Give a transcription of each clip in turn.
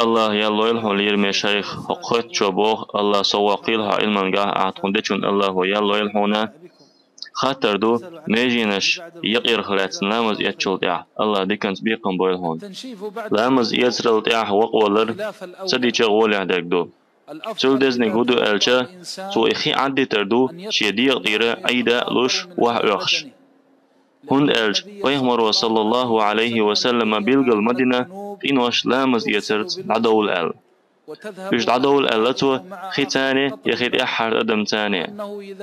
الله يلا يلحو لير مشايخ حقت شبوه الله سواقيلها علما قاه أعطوندشون الله يلا يلحونا خاطر دو ميجينش يقير خلات لامز يتشل تاع الله دي كانت بيقم بويلهون لامز يترل تاع وقولر سدي تشغول عندك دو سول دزني هدو ألشا سو إخي عدي تردو شيديق ديرة عيدا لوش وح أخش هند ألش ويهمر صلى الله عليه وسلم بيلغ المدينة إنوش لامز يترت عدول أل بيش عدول ألتو ختاني يخيط أحد أدم تاني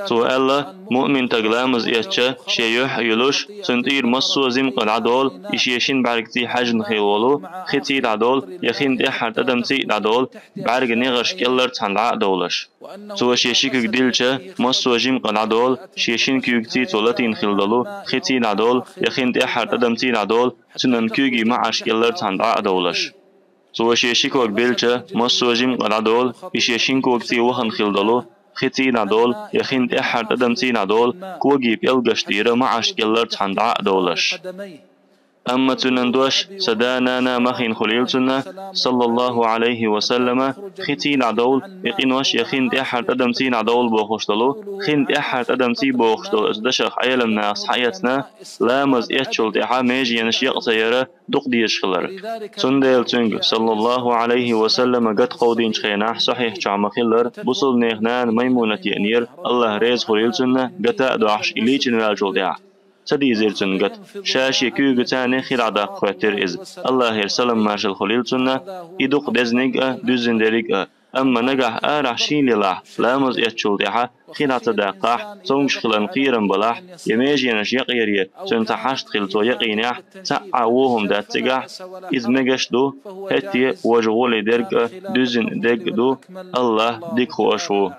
تو ألا مؤمن تغلامز يتشا شيوح يلوش سنتير مصو زمق عدول إشيشين باركتي حجن خيولو ختيد عدول يخين أحد أدم تيد عدول بارك نغش كيلر تندع دولش تو شيشيك ديلشا مصو زمق عدول شيشين كيوكتي تولتين خلدلو ختيد عدول يخين أحد أدم تيد عدول سنن كيوغي معش كيلر تندع دولش سو شيشيكو بيلچا مسوجيم قنادول يشيشينكو كتي وخن خلدلو ختي نادول يخين احد ادمتي نادول كوغي بيلغشتيرا معاش كيلر تحندع دولش أما تنندوش سدانانا مخين خليلتنا صلى الله عليه وسلم ختين عدول يقينوش يخين أحد أدمتين عدول بوخشتلو خين أحد أدمتي بوخشتلو إزدشخ عيلم ناس حياتنا لا مزيتشل دحا ميجي ينش يقصيرا دق ديشخلر سنديل تنگ صلى الله عليه وسلم قد قودين شخيناح صحيح جعم خلر بصل نيخنان ميمونة يأنير الله ريز خليلتنا قتا دعش إليچن والجل دحا سدي زيرتن قد شاش يكوغ تاني خلادا قوتر إز الله يرسلم ماشل خليلتنا إدوق دزنق دوزن دريق أما نجح آرح شيني لاح لامز يتشل دحا خلاتا داقاح تونش خلان قيرن بلاح يميجينش يقيري سنتحاشت خلتو يقيناح تعاوهم داتقاح إذ مجش دو هتي وجغولي درق دوزن درق دو الله ديك خوشو